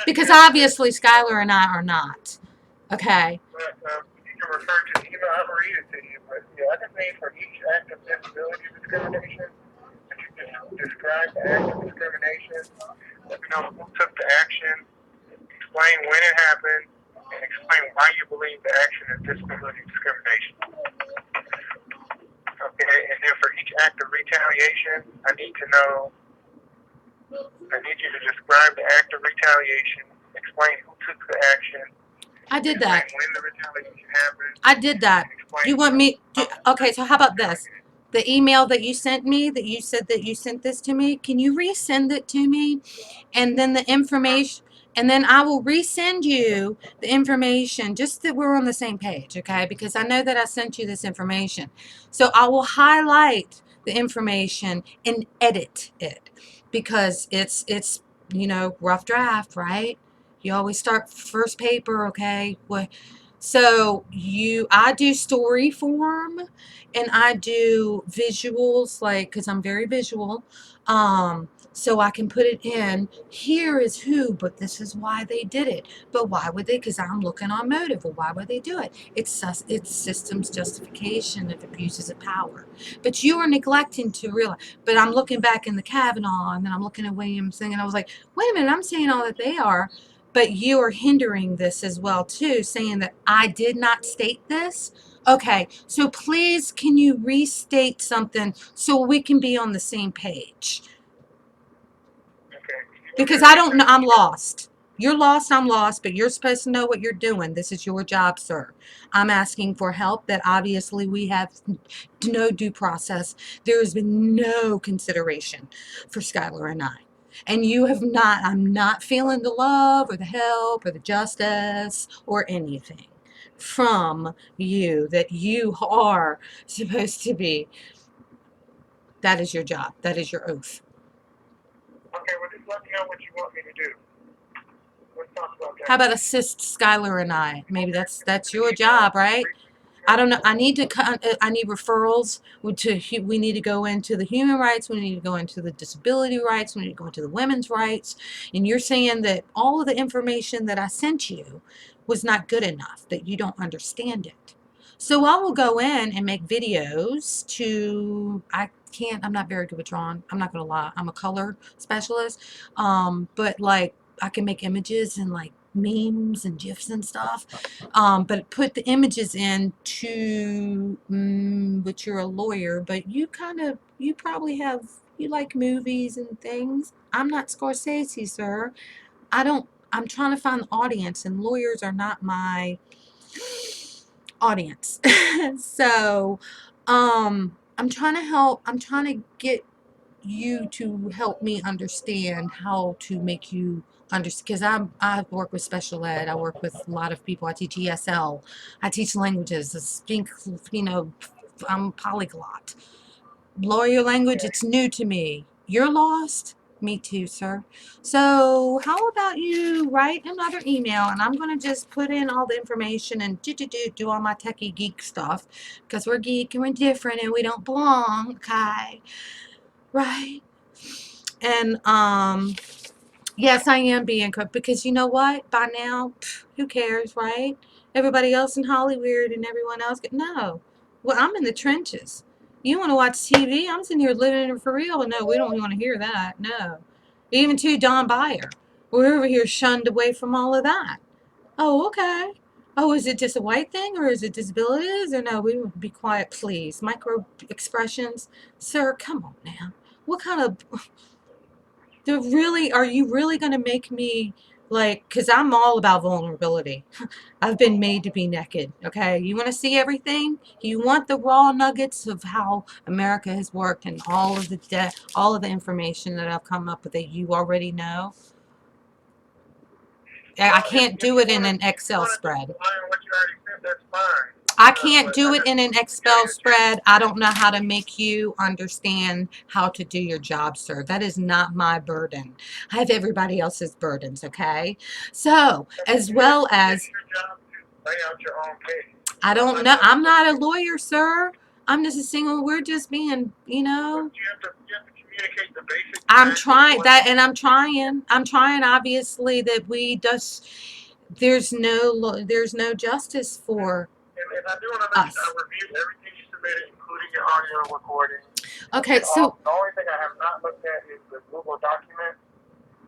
A: Because obviously Skylar and I are not. Okay.
B: But you can refer to the email. I'll read it to you. But yeah, I just need for each act of disability discrimination that you describe the act of discrimination. Let me know who took the action, explain when it happened, and explain why you believe the action is disability discrimination. Okay, and then for each act of retaliation, I need you to describe the act of retaliation, explain who took the action,
A: I did that.
B: when the retaliation happened.
A: I did that. Do you want me? Okay, so how about this? The email that you sent me, that you said that you sent this to me, can you resend it to me? And then the information, and then I will resend you the information, just that we're on the same page, okay? Because I know that I sent you this information. So I will highlight the information and edit it, because it's rough draft, right? You always start first paper, okay? So I do story form, and I do visuals, like, because I'm very visual. So I can put it in, here is who, but this is why they did it. But why would they? Because I'm looking on motive. Well, why would they do it? It's systems justification of abuses of power. But you are neglecting to realize. But I'm looking back in the Kavanaugh, and then I'm looking at Williams thing, and I was like, wait a minute, I'm saying all that they are. But you are hindering this as well, too, saying that I did not state this. Okay, so please, can you restate something so we can be on the same page?
B: Okay.
A: Because I don't know, I'm lost. You're lost, I'm lost, but you're supposed to know what you're doing. This is your job, sir. I'm asking for help that obviously we have no due process. There has been no consideration for Skylar and I. And you have not, I'm not feeling the love or the help or the justice or anything from you that you are supposed to be. That is your job. That is your oath.
B: Okay, well, just let me know what you want me to do. Let's talk about that.
A: How about assist Skylar and I? Maybe that's your job, right? I don't know. I need referrals. We need to go into the human rights. We need to go into the disability rights. We need to go into the women's rights. And you're saying that all of the information that I sent you was not good enough, that you don't understand it. So I will go in and make videos I'm not very good with drawing. I'm not going to lie. I'm a color specialist. But like, I can make images and like memes and GIFs and stuff. But put the images in to, but you're a lawyer, but you probably you like movies and things. I'm not Scorsese, sir. I don't I'm trying to find the audience, and lawyers are not my audience. So, I'm trying to help. I'm trying to get you to help me understand how to make you understand, because I work with special ed. I work with a lot of people. I teach ESL. I teach languages. I speak, I'm polyglot. Lawyer language,
B: Okay.
A: it's new to me. You're lost? Me too, sir. So how about you write another email, and I'm going to just put in all the information and do all my techie geek stuff, because we're geek and we're different and we don't belong, okay? Right? And yes, I am being cooked, because you know what? By now, who cares, right? Everybody else in Hollywood and everyone else no. Well, I'm in the trenches. You want to watch TV? I'm sitting here living it for real. No, we don't want to hear that. No. Even to Don Byer. We're over here shunned away from all of that. Oh, okay. Oh, is it just a white thing, or is it disabilities? Or no, we would be quiet, please. Micro expressions. Sir, come on now. What kind of are you really going to make me like, because I'm all about vulnerability. I've been made to be naked, okay? You want to see everything? You want the raw nuggets of how America has worked, and all of the information that I've come up with that you already know? I
B: Well,
A: can't
B: if
A: do
B: you
A: it in
B: want to
A: an Excel
B: just
A: spread.
B: rely on what you already said, that's fine.
A: I can't
B: But I
A: do it
B: just
A: in an
B: wanted to give
A: Excel
B: you a chance
A: spread. I don't know how to make you understand how to do your job, sir. That is not my burden. I have everybody else's burdens, okay? So, as well
B: It's
A: as,
B: your job to lay out your own case.
A: I
B: I'm
A: don't
B: not
A: know,
B: trying to
A: I'm
B: put
A: not a
B: you,
A: lawyer, sir. I'm just a single, we're just being,
B: but you have to communicate the basic
A: I'm
B: facts of
A: trying
B: what.
A: that, and I'm trying, obviously, that we just, there's no justice for
B: And I do want to let you know, I
A: us.
B: reviewed everything you submitted, including your audio recording.
A: Okay, so,
B: The only thing I have not looked at is the Google document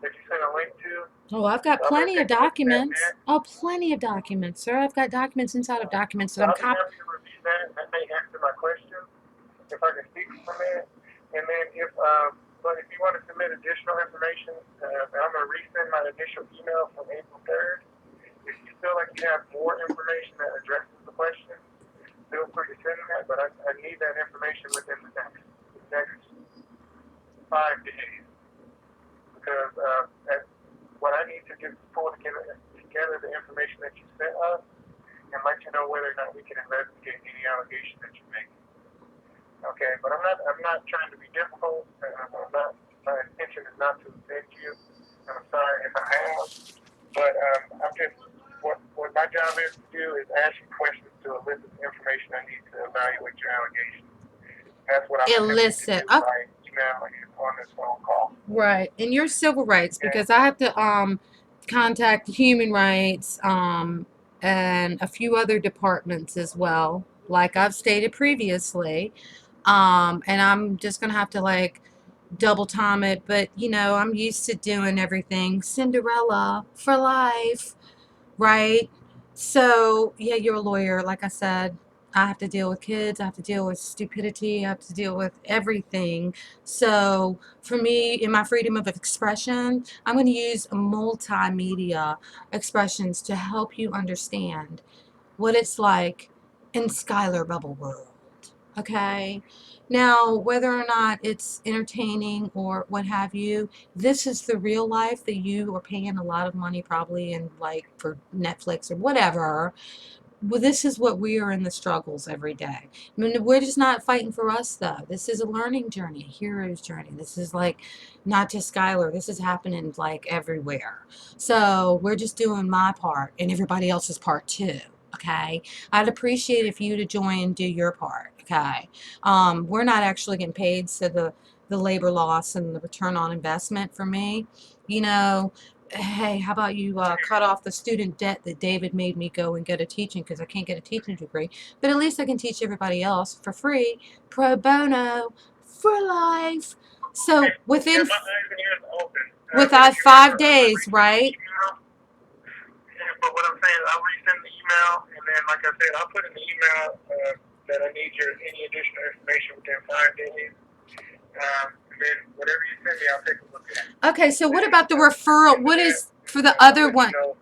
B: that you sent a link to.
A: oh, I've got
B: So I'm going to
A: plenty of
B: take a look at that
A: documents.
B: next.
A: Oh, plenty of documents, sir. I've got documents inside of documents that
B: So
A: I'm
B: I'll be happy to review that. That may answer my question if I can speak from it. And then but if you want to submit additional information, I'm going to resend my initial email from April 3rd. If you feel like you have more information that addresses the question, feel free to send that. But I need that information within the next 5 days, because what I need to do is pull together the information that you sent us and let you know whether or not we can investigate any allegation that you make. Okay, but I'm not trying to be difficult. My intention is not to offend you. I'm sorry if I have, but I'm just what my job is to do is ask you questions to elicit the information I need to evaluate your allegation. That's what I'm attempting to
A: illicit.
B: do
A: Oh,
B: by email and on this phone call.
A: right. And your civil rights,
B: Okay.
A: because I have to contact human rights and a few other departments as well, like I've stated previously. And I'm just gonna have to like double time it, but I'm used to doing everything Cinderella for life, right? So, yeah, you're a lawyer. Like I said, I have to deal with kids. I have to deal with stupidity. I have to deal with everything. So, for me, in my freedom of expression, I'm going to use multimedia expressions to help you understand what it's like in Skylar Bubble World. Okay? Now, whether or not it's entertaining or what have you, this is the real life that you are paying a lot of money probably in, like, for Netflix or whatever. Well, this is what we are in the struggles every day. I mean, we're just not fighting for us, though. This is a learning journey, a hero's journey. This is like not just Skylar. This is happening like everywhere. So we're just doing my part and everybody else's part too. Okay, I'd appreciate if you to join and do your part. Okay, we're not actually getting paid, so the labor loss and the return on investment for me, you know, hey, how about you cut off the student debt that David made me go and get a teaching, because I can't get a teaching degree, but at least I can teach everybody else for free, pro bono, for life. So
B: Okay. Yeah, my eyes and ears are open.
A: with
B: But if
A: I
B: you have,
A: 5 days,
B: resend the
A: right?
B: email. Yeah, but what I'm saying is I'll resend the email, and then, like I said, I'll put in the email that I need any additional information within 5 days. And then whatever you send me, I'll take a look at.
A: Okay, so
B: And then
A: what
B: if
A: about the
B: you
A: referral?
B: into that,
A: For the
B: I'll
A: other
B: let you
A: one,
B: know.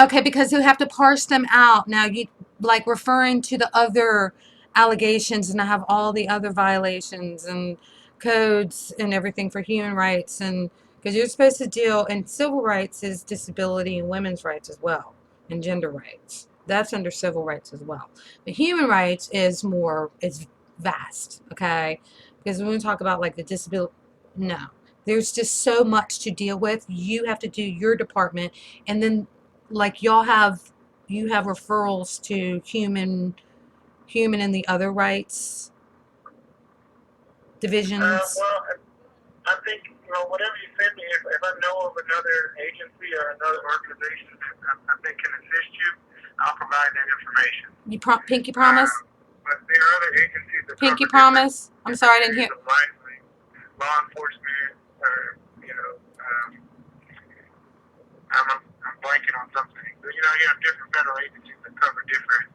A: okay, because you have to parse them out. Now you like referring to the other allegations, and I have all the other violations and codes and everything for human rights, and because you're supposed to deal, and civil rights is disability and women's rights as well, and gender rights. That's under civil rights as well. The human rights is more, it's vast, okay? Because when we talk about like the disability, no. There's just so much to deal with. You have to do your department, and then like you have referrals to human and the other rights divisions.
B: Well, I think, whatever you send me, if I know of another agency or another organization that I think can assist you, I'll provide that information.
A: You pinky promise?
B: But there are other agencies that
A: Pinky
B: cover different,
A: promise? I'm sorry, I didn't hear.
B: areas of life, like law enforcement, or, I'm blanking on something. But, you have different federal agencies that cover different,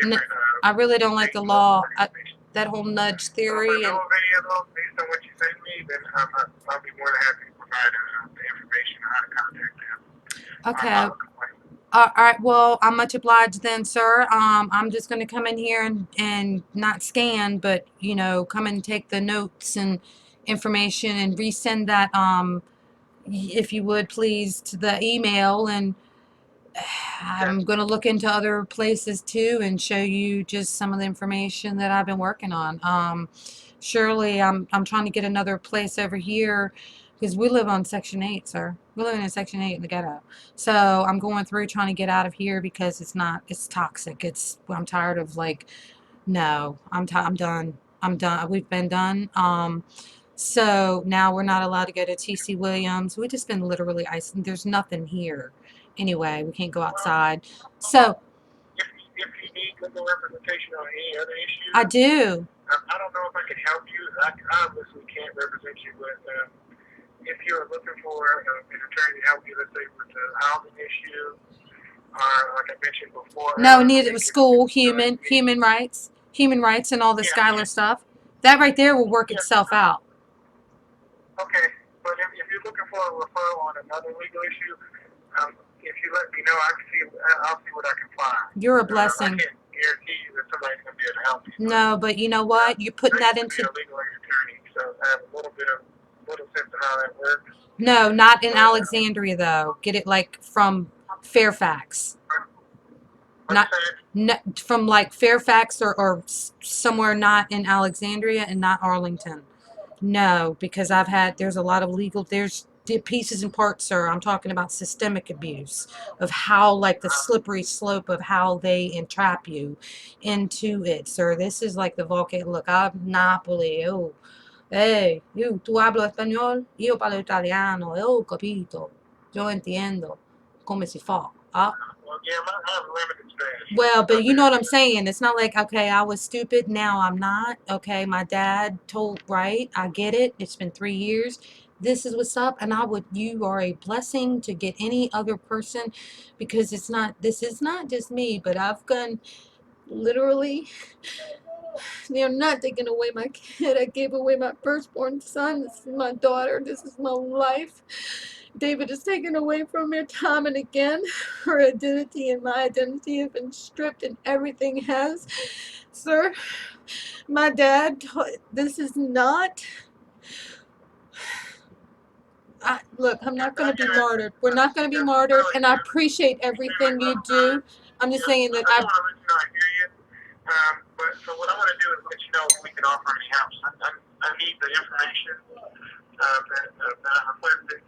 A: No,
B: different
A: I really don't like
B: state
A: the
B: and local
A: law.
B: organizations.
A: That whole nudge
B: So if I
A: theory and
B: know of any of those based on what you send me, then I'll be more than happy to provide the information on how to contact them.
A: okay.
B: I'll complain.
A: All right. Well, I'm much obliged then, sir. I'm just going to come in here and not scan, but come and take the notes and information and resend that if you would please to the email, and
B: Yes.
A: I'm going to look into other places too and show you just some of the information that I've been working on. Surely I'm trying to get another place over here because we live on Section 8, sir. We're living in Section 8 in the ghetto. So I'm going through trying to get out of here because it's toxic. I'm tired of like, no, I'm done. I'm done. We've been done. So now we're not allowed to go to TC Williams. We've just been literally icing. There's nothing here. Anyway, we can't go outside. So
B: If you need legal representation on any other issues,
A: I do.
B: I don't know if I can help you. I obviously can't represent you, but if you're looking for an attorney to help you, let's say with the housing issue, or like I mentioned before,
A: No, need it
B: it
A: was
B: can
A: school,
B: be,
A: human rights, and all the
B: yeah,
A: Skylar stuff. That right there will work
B: yeah,
A: itself out.
B: okay. But if you're looking for a referral on another legal issue, if you let me know, I'll see what I can find.
A: You're a
B: I
A: blessing.
B: can't guarantee you that somebody's gonna be able to help you.
A: No, but you know what? You're putting
B: I
A: that
B: used to be
A: into
B: a legal aid attorney, so I have a little sense of how that works.
A: no, not in
B: But
A: Alexandria though. Get it like from Fairfax.
B: what you
A: Not
B: said?
A: from like Fairfax or somewhere not in Alexandria and not Arlington. No, because there's a lot of there's the pieces and parts, sir. I'm talking about systemic abuse of how, like, the slippery slope of how they entrap you into it, sir. This is like the volcano. Look, I'm Napoli. Oh, hey, tu hablo español? Io parlo italiano. Oh, capito. Yo entiendo. Come si fa? Ah.
B: Well, yeah, I have limited Spanish.
A: Well, but you know what I'm saying. It's not like, okay, I was stupid. Now I'm not. Okay, my dad told, right? I get it. It's been 3 years. This is what's up. And you are a blessing to get any other person because this is not just me, but I've gone literally, they're not taking away my kid. I gave away my firstborn son. This is my daughter. This is my life. David is taken away from her time and again. Her identity and my identity have been stripped, and everything has. Sir, my dad, this is not. Look, I'm not going to be martyred. We're not going to be martyred, and I appreciate everything you do. I'm just saying that
B: I just want to let you know I hear you. But so what I want to do is let you know if we can offer any help. I need the information that I requested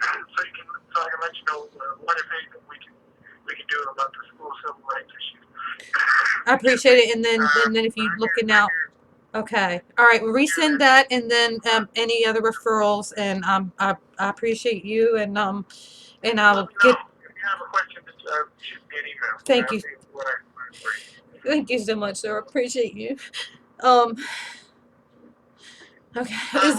B: so I can let you know what if anything we can do about the school civil rights issue.
A: I appreciate it, and then if you looking out. Okay. All right. Well, resend that, and then any other referrals, and I appreciate you, and I'll get.
B: If you have a question, just shoot me an email.
A: Thank you.
B: See what I can find for you.
A: Thank you so much, sir. Appreciate you. Um. Okay. Is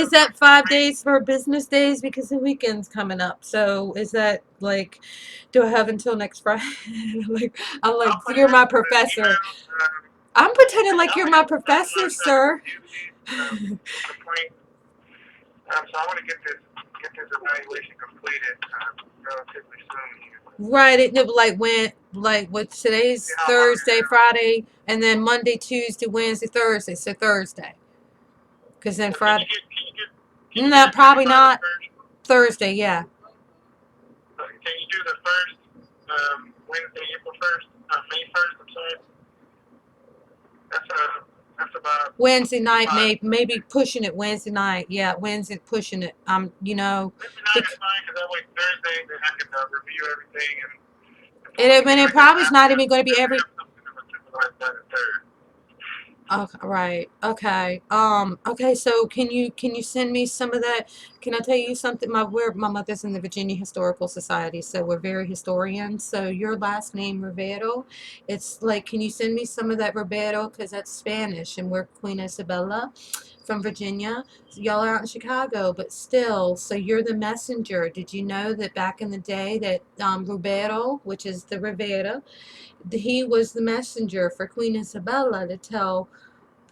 A: that 5 days for business days because the weekend's coming up? So is that like, do I have until next Friday? I'm like, you're my professor. I'm pretending like you're my professor, sir.
B: So I want to get this evaluation completed relatively soon here.
A: Right. It like when like what today's
B: See how long it
A: Thursday,
B: is.
A: Friday, and then Monday, Tuesday, Wednesday, Thursday. So Thursday. Because then
B: So can
A: Friday.
B: you get
A: No,
B: it finished
A: probably
B: by the
A: not.
B: first?
A: Thursday, yeah.
B: Can you do the first Wednesday, April 1st, May 1st? I'm sorry. That's about
A: Wednesday night,
B: 5.
A: maybe pushing it Wednesday night. Yeah, Wednesday pushing it. You know,
B: Wednesday night is fine because that way Thursday then I can review everything and
A: it probably is
B: after
A: not
B: that
A: even going to be
B: have
A: every.
B: something to materialize by the third.
A: Okay, right. Okay. Okay. So can you send me some of that? Can I tell you something? My mother's in the Virginia Historical Society, so we're very historians. So your last name Rivera, it's like, can you send me some of that Rivera because that's Spanish, and we're Queen Isabella from Virginia. So y'all are out in Chicago, but still. So you're the messenger. Did you know that back in the day that Rivera, which is the Rivera, he was the messenger for Queen Isabella to tell.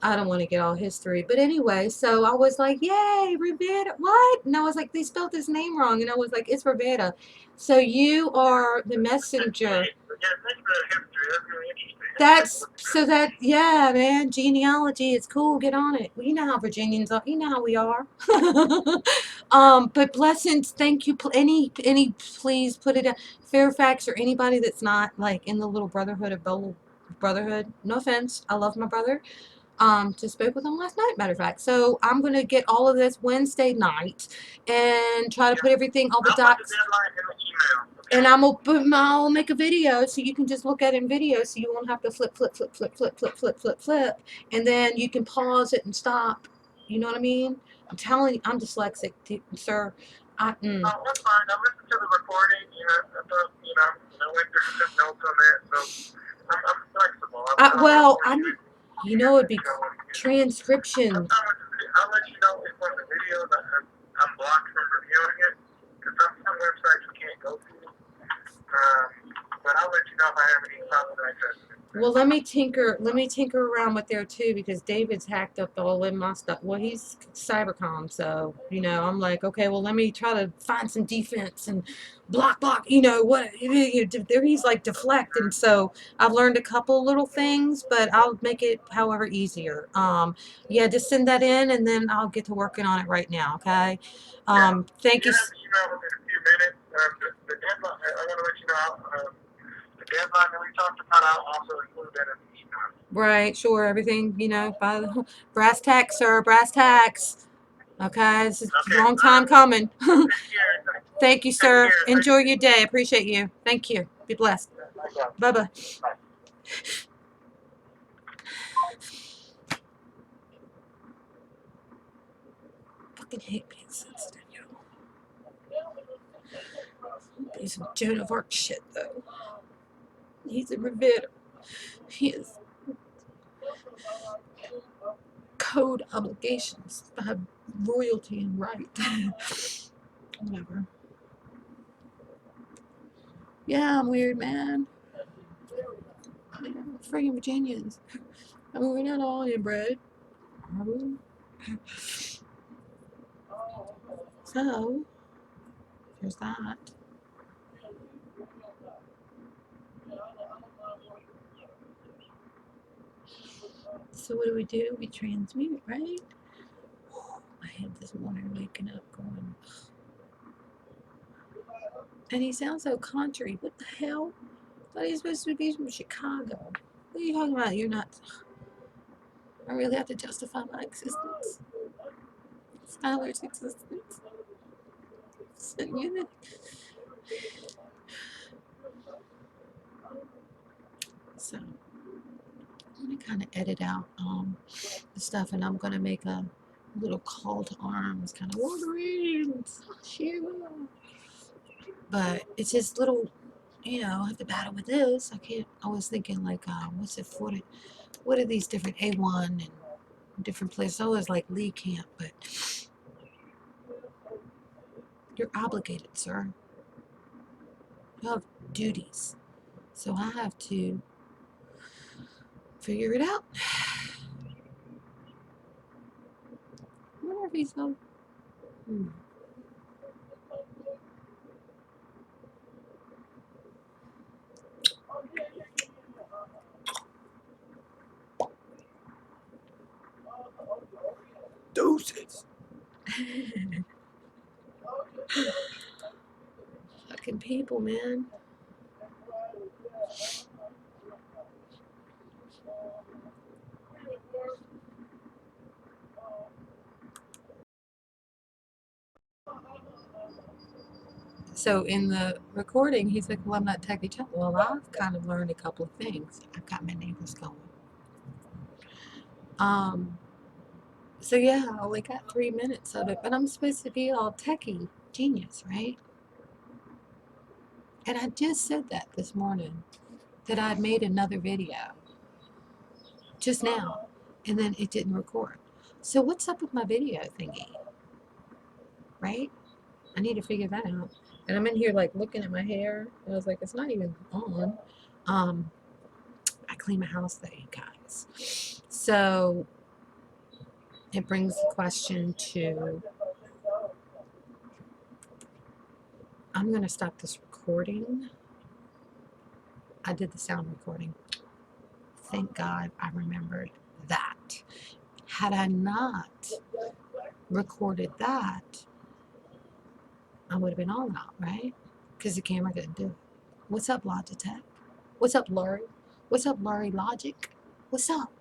A: I don't want to get all history, but anyway, so I was like, "Yay, Rivera!" What? And I was like, "They spelled his name wrong," and I was like, "It's Rivera." So you are the messenger.
B: Yeah, thanks for the history. That's really interesting.
A: That's so that yeah, man. Genealogy is cool. Get on it. Well, you know how Virginians are. You know how we are. But blessings. Thank you. Any. Please put it. Fairfax or anybody that's not like in the little brotherhood of Bella Brotherhood. No offense. I love my brother. Just spoke with him last night, matter of fact. So I'm gonna get all of this Wednesday night and try to put everything, all the
B: I'll put the
A: docs,
B: deadline in the email.
A: and
B: Okay.
A: I'll make a video so you can just look at it in video, so you won't have to flip, flip, flip, flip, flip, flip, flip, flip, flip, and then you can pause it and stop. You know what I mean? I'm telling you, I'm dyslexic, sir.
B: Oh, that's fine. I listened to the recording. I thought, I went through and took notes on that. So I'm flexible. I'll
A: Well,
B: report you in
A: you know, it'd be
B: show.
A: transcription.
B: I'll let you know if on the videos I'm blocked from reviewing it because some websites we can't go to. But I'll let you know if I have any problems accessing it.
A: Well, let me tinker around with there too, because David's hacked up all in my stuff. Well, he's cybercom, so I'm like, okay, well, let me try to find some defense and block. What? There he's like deflecting. So I've learned a couple little things, but I'll make it however easier. Yeah, just send that in, and then I'll get to working on it right now. Okay. Thank you.
B: You have the email within a few minutes. The deadline, I want to let you know. The deadline that we talked about, I'll also include that in the email.
A: Right, sure, everything, by the brass tacks, sir, brass tacks. Okay, this is a
B: Okay.
A: long time coming.
B: Take care.
A: Thank you,
B: Take
A: sir.
B: care.
A: Enjoy your day. Appreciate you. Thank you. Be blessed. Bye bye.
B: Bye.
A: Fucking hate being sensitive, yo. He's some Joan of Arc shit, though. He's a Rivera. He has code obligations. I have royalty and right. Whatever. Yeah, I'm weird, man. Yeah, friggin' Virginians. I mean, we're not all inbred, are we? So, there's that. So what do? We transmute, right? I had this morning waking up going, and he sounds so country. What the hell? I thought he was supposed to be from Chicago. What are you talking about? You're not. I really have to justify my existence. Skylar's existence. So I'm gonna kind of edit out the stuff, and I'm gonna make a little call to arms, kind of Wolverines, Shiva. But it's just little, I have to battle with this. I can't. I was thinking like, what's it for? What are these different A1 and different places? I always like Lee Camp, but you're obligated, sir. You have duties, so I have to figure it out. I wonder if he's Hmm.
C: Doses.
A: Fucking people, man. So in the recording, he's like, well, I'm not techie challenged. Well, I've kind of learned a couple of things. I've got my neighbors going. So yeah, I only got 3 minutes of it, but I'm supposed to be all techie genius, right? And I just said that this morning, that I'd made another video just now, and then it didn't record. So what's up with my video thingy, right? I need to figure that out. And I'm in here like looking at my hair, and I was like, it's not even on. I clean my house today, guys. So it brings the question to, I'm going to stop this recording. I did the sound recording. Thank God I remembered that. Had I not recorded that, I would have been all out, right? Because the camera couldn't do it. What's up, Logitech? What's up, Laurie? What's up, Laurie Logic? What's up?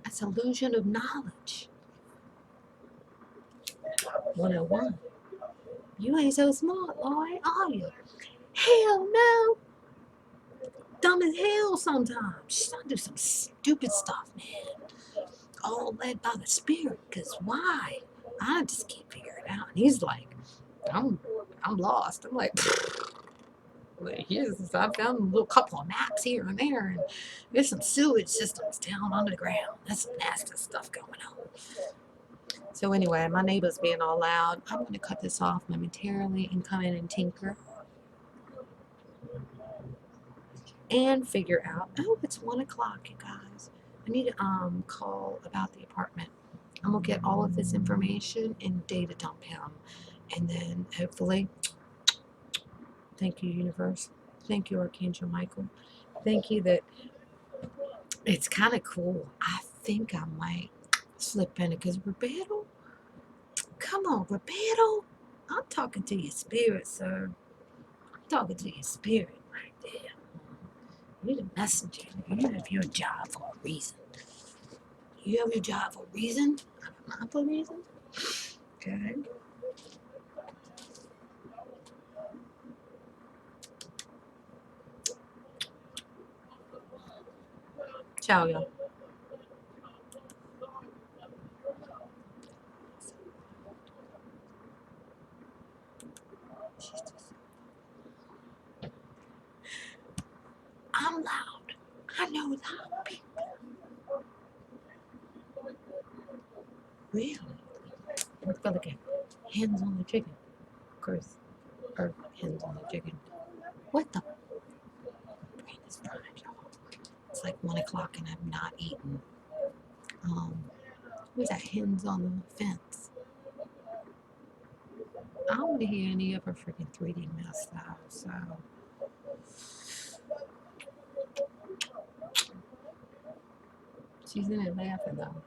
A: That's illusion of knowledge. 101. You ain't so smart, Laurie, are you? Hell no. Dumb as hell sometimes. I do some stupid stuff, man. All led by the spirit. Because why? I just can't figure it out. And he's like, I'm lost. I'm like, here's, I found a little couple of maps here and there, and there's some sewage systems down under the ground. There's some nasty stuff going on. So anyway, my neighbor's being all loud. I'm going to cut this off momentarily and come in and tinker and figure out. Oh, it's 1 o'clock, you guys. I need to call about the apartment. I'm gonna get all of this information and data dump him, and then hopefully, thank you, universe. Thank you, Archangel Michael. Thank you that it's kind of cool. I think I might slip in it because Roberto, come on, Roberto. I'm talking to your spirit, sir. I'm talking to your spirit right there. You're the messenger. You have your job for a reason. You have your job for a reason. Not for a reason. Okay. Ciao, y'all. I'm loud. I know loud people. Really? Let's go look at hens on the chicken. Of course. Or hens on the chicken. What the? Brain is fried, y'all. It's like 1 o'clock and I've not eaten. Who's that? Hens on the fence. I don't want to hear any of her freaking 3D mess though. So she's in it laughing though.